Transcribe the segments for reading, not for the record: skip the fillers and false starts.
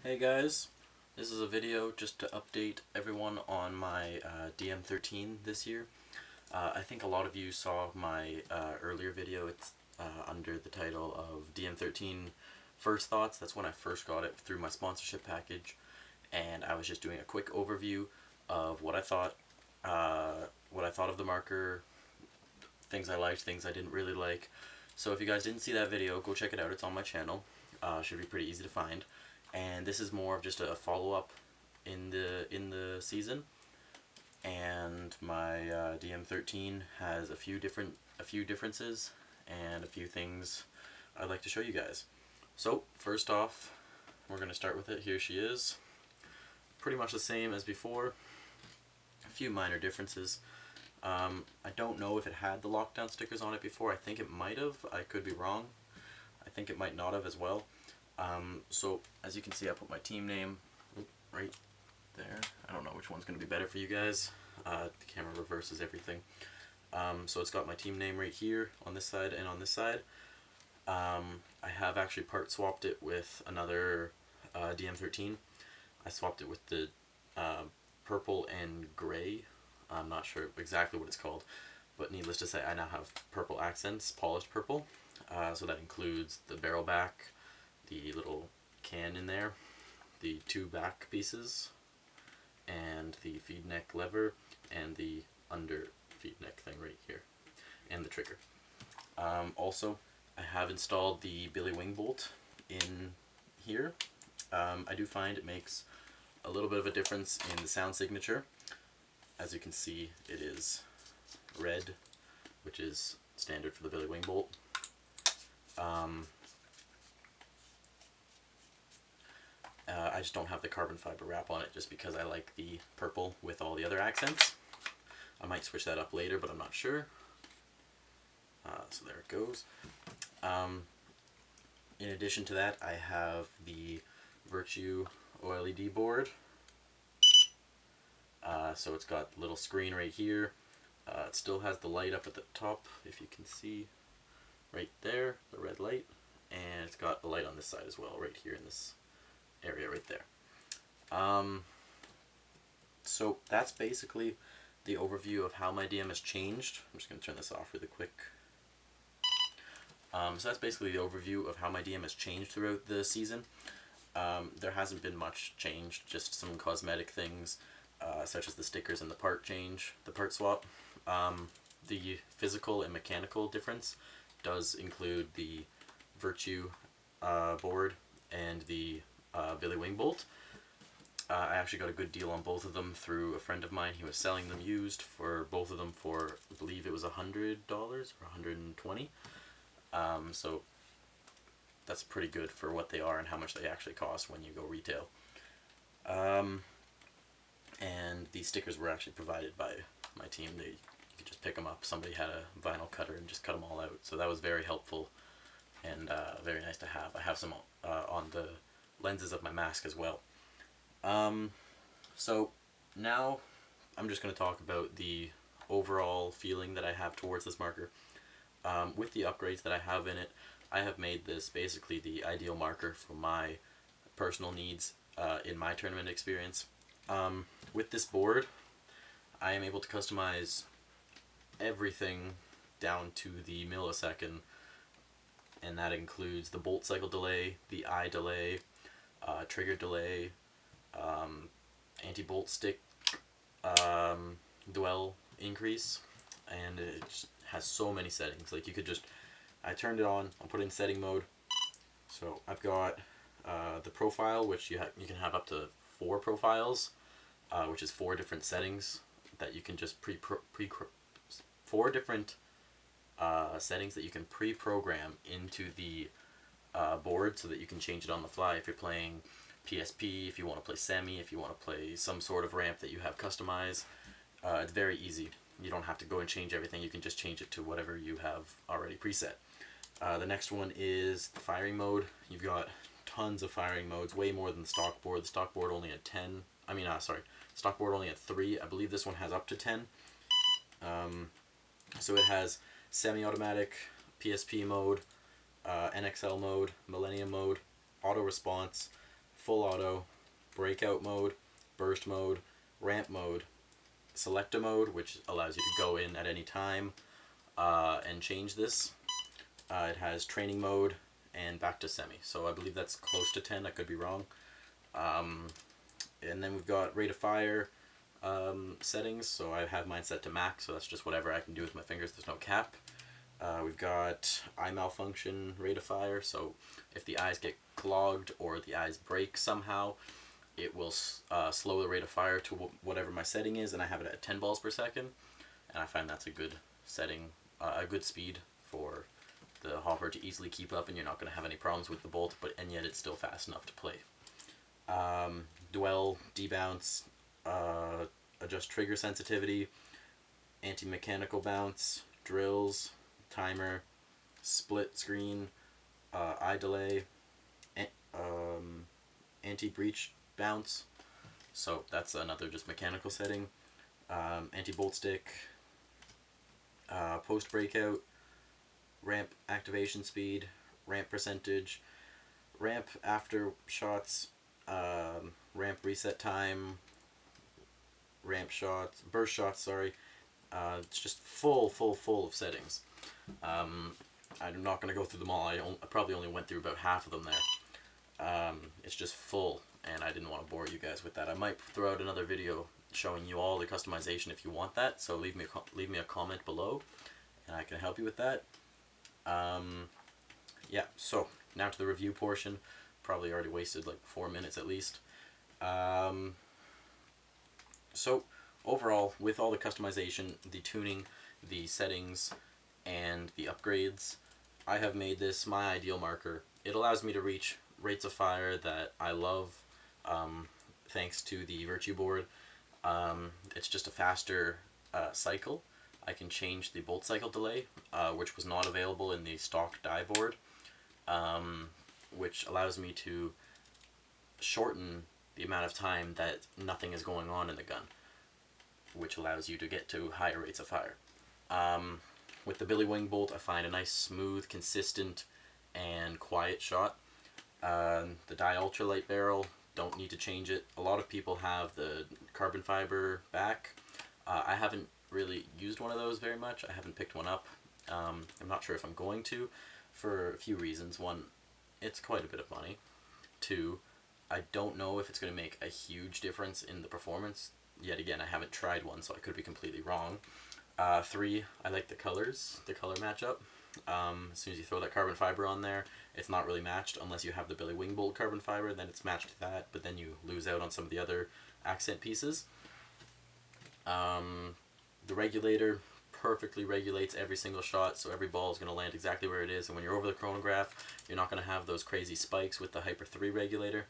Hey guys, this is a video just to update everyone on my DM13 this year. I think a lot of you saw my earlier video. It's under the title of DM13 First Thoughts. That's when I first got it through my sponsorship package, and I was just doing a quick overview of what I thought of the marker, things I liked, things I didn't really like. So if you guys didn't see that video, go check it out. It's on my channel. Should be pretty easy to find. And this is more of just a follow-up in the season. And my DM13 has a few differences and a few things I'd like to show you guys. So first off, we're gonna start with it. Here she is. Pretty much the same as before. A few minor differences. I don't know if it had the lockdown stickers on it before. I think it might have. I could be wrong. I think it might not have as well. So as you can see, I put my team name right there. I don't know which one's going to be better for you guys. The camera reverses everything. So it's got my team name right here on this side and on this side. I have actually part swapped it with another DM13. I swapped it with the purple and gray. I'm not sure exactly what it's called, but needless to say, I now have purple accents, polished purple. So that includes the barrel back, the little can in there, the two back pieces, and the feed neck lever, and the under feed neck thing right here, and the trigger. Also, I have installed the Billy Wing bolt in here. I do find it makes a little bit of a difference in the sound signature. As you can see, it is red, which is standard for the Billy Wing bolt. I just don't have the carbon fiber wrap on it just because I like the purple with all the other accents. I might switch that up later, but I'm not sure. So there it goes. In addition to that, I have the Virtue OLED board. So it's got a little screen right here. It still has the light up at the top, if you can see right there, the red light. And it's got the light on this side as well, right here in this area right there. So that's basically the overview of how my DM has changed. I'm just going to turn this off really quick. So that's basically the overview of how my DM has changed throughout the season. There hasn't been much change, just some cosmetic things, such as the stickers and the part change, the part swap. The physical and mechanical difference does include the Virtue board and the Billy Wing bolt. I actually got a good deal on both of them through a friend of mine. He was selling them used for both of them for, I believe it was $100 or $120. So that's pretty good for what they are and how much they actually cost when you go retail. And these stickers were actually provided by my team. You could just pick them up. Somebody had a vinyl cutter and just cut them all out. So that was very helpful and very nice to have. I have some on the lenses of my mask as well. So now I'm just going to talk about the overall feeling that I have towards this marker. With the upgrades that I have in it, I have made this basically the ideal marker for my personal needs in my tournament experience. With this board, I am able to customize everything down to the millisecond, and that includes the bolt cycle delay, the eye delay, trigger delay, anti-bolt stick dwell increase, and it just has so many settings. Like you could just, I turned it on, I'll put it in setting mode. So I've got the profile, which you can have up to 4 profiles, which is 4 different settings that you can just 4 different settings that you can pre-program into the board so that you can change it on the fly if you're playing PSP, if you want to play semi, if you want to play some sort of ramp that you have customized. It's very easy. You don't have to go and change everything. You can just change it to whatever you have already preset. The next one is the firing mode. You've got tons of firing modes, way more than the stock board. The stock board only had 10. Stock board only had 3. I believe this one has up to 10. So it has semi-automatic, PSP mode, NXL mode, Millennium mode, auto response, full auto, breakout mode, burst mode, ramp mode, selector mode, which allows you to go in at any time and change this. It has training mode and back to semi. So I believe that's close to 10, I could be wrong. And then we've got rate of fire settings, so I have mine set to max, so that's just whatever I can do with my fingers, there's no cap. We've got eye malfunction rate of fire, so if the eyes get clogged or the eyes break somehow, it will slow the rate of fire to whatever my setting is, and I have it at 10 balls per second, and I find that's a good setting, a good speed for the hopper to easily keep up, and you're not going to have any problems with the bolt, and yet it's still fast enough to play. Dwell, debounce, adjust trigger sensitivity, anti-mechanical bounce, drills, timer, split screen, eye delay, anti-breach bounce, so that's another just mechanical setting, anti-bolt stick, post breakout, ramp activation speed, ramp percentage, ramp after shots, ramp reset time, ramp shots, burst shots, sorry. It's just full of settings. I'm not going to go through them all. I probably only went through about half of them there. It's just full, and I didn't want to bore you guys with that. I might throw out another video showing you all the customization if you want that, so leave me a comment below, and I can help you with that. Yeah, so now to the review portion. Probably already wasted like 4 minutes at least. So overall, with all the customization, the tuning, the settings, and the upgrades, I have made this my ideal marker. It allows me to reach rates of fire that I love, thanks to the Virtue board. It's just a faster cycle. I can change the bolt cycle delay, which was not available in the stock die board, which allows me to shorten the amount of time that nothing is going on in the gun, which allows you to get to higher rates of fire. With the Billy Wing bolt, I find a nice, smooth, consistent, and quiet shot. The Die Ultralight barrel, don't need to change it. A lot of people have the carbon fiber back. I haven't really used one of those very much. I haven't picked one up. I'm not sure if I'm going to, for a few reasons. One, it's quite a bit of money. Two, I don't know if it's going to make a huge difference in the performance. Yet again, I haven't tried one, so I could be completely wrong. 3, I like the colors, the color matchup. As soon as you throw that carbon fiber on there, it's not really matched unless you have the Billy Wing bolt carbon fiber, then it's matched to that, but then you lose out on some of the other accent pieces. The regulator perfectly regulates every single shot, so every ball is going to land exactly where it is, and when you're over the chronograph, you're not going to have those crazy spikes with the Hyper 3 regulator.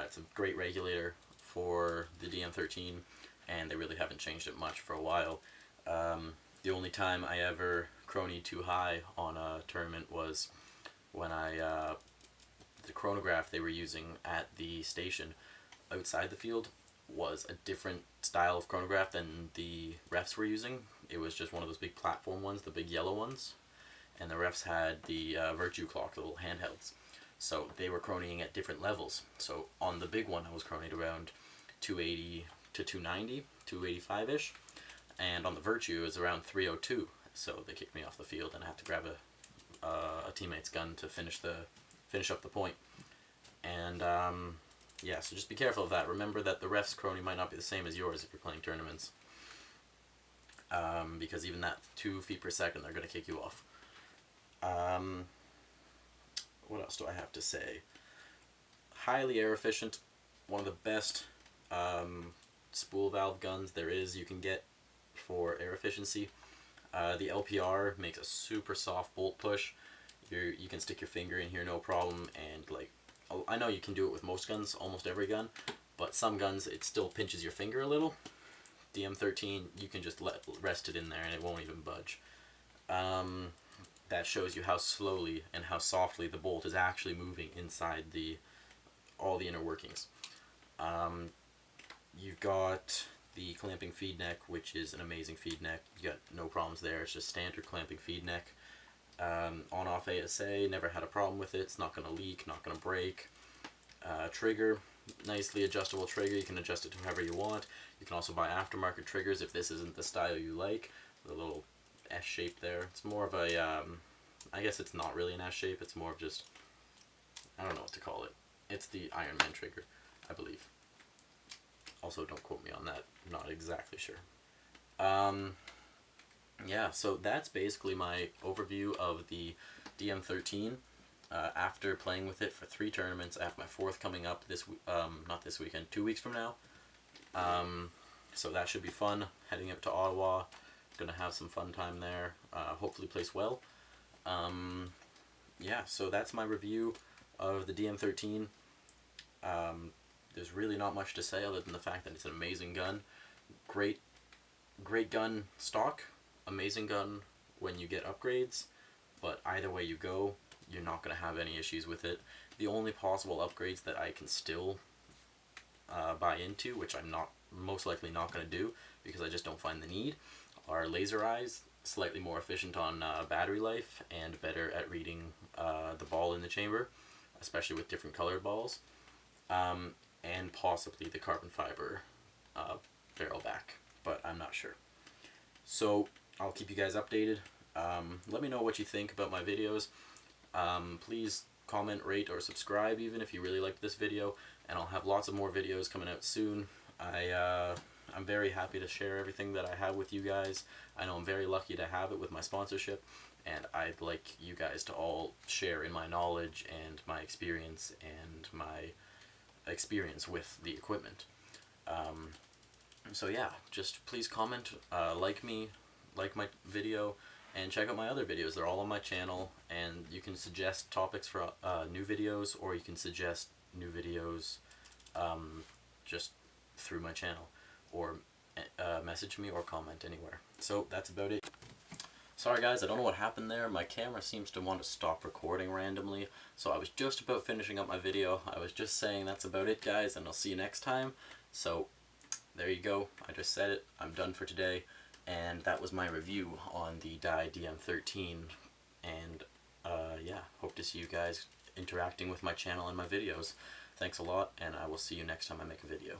It's a great regulator for the DM13, and they really haven't changed it much for a while. The only time I ever cronied too high on a tournament was when the chronograph they were using at the station outside the field was a different style of chronograph than the refs were using. It was just one of those big platform ones, the big yellow ones, and the refs had the Virtue clock, the little handhelds. So they were cronying at different levels. So on the big one I was cronied around 280 to 290, 285-ish, and on the Virtue it was around 302. So they kicked me off the field, and I had to grab a teammate's gun to finish up the point. And yeah, so just be careful of that. Remember that the ref's crony might not be the same as yours if you're playing tournaments, because even that 2 feet per second, they're going to kick you off. What else do I have to say? Highly air efficient, one of the best spool valve guns there is you can get for air efficiency. The LPR makes a super soft bolt push. You can stick your finger in here no problem, and like, I know you can do it with most guns, almost every gun, but some guns it still pinches your finger a little. DM13, you can just rest it in there and it won't even budge. That shows you how slowly and how softly the bolt is actually moving inside all the inner workings. You've got the clamping feed neck, which is an amazing feed neck. You got no problems there. It's just standard clamping feed neck. On-off ASA, never had a problem with it. It's not going to leak, not going to break. trigger, nicely adjustable trigger. You can adjust it to however you want. You can also buy aftermarket triggers if this isn't the style you like. The little S shape there. It's more of a, I guess it's not really an S shape. It's more of just, I don't know what to call it. It's the Iron Man trigger, I believe. Also, don't quote me on that. I'm not exactly sure. Yeah, so that's basically my overview of the DM13. After playing with it for 3 tournaments, I have my 4th coming up not this weekend, 2 weeks from now. So that should be fun, heading up to Ottawa. Gonna have some fun time there, hopefully place well. Yeah, so that's my review of the DM13. There's really not much to say other than the fact that it's an amazing gun. Great gun stock, amazing gun when you get upgrades, but either way you go, you're not going to have any issues with it. The only possible upgrades that I can still buy into, which I'm most likely not going to do because I just don't find the need, are laser eyes, slightly more efficient on battery life and better at reading the ball in the chamber, especially with different colored balls, and possibly the carbon fiber barrel back, but I'm not sure. So I'll keep you guys updated. Let me know what you think about my videos. Please comment, rate, or subscribe even if you really liked this video, and I'll have lots of more videos coming out soon. I'm very happy to share everything that I have with you guys. I know I'm very lucky to have it with my sponsorship, and I'd like you guys to all share in my knowledge and my experience with the equipment. So yeah, just please comment, like my video, and check out my other videos. They're all on my channel, and you can suggest topics for new videos, or you can suggest new videos just through my channel, or message me or comment anywhere. So that's about it. Sorry guys, I don't know what happened there. My camera seems to want to stop recording randomly, so I was just about finishing up my video. I was just saying that's about it, guys, and I'll see you next time. So there you go. I just said it. I'm done for today. And that was my review on the Dye DM13. And yeah, hope to see you guys interacting with my channel and my videos. Thanks a lot, and I will see you next time I make a video.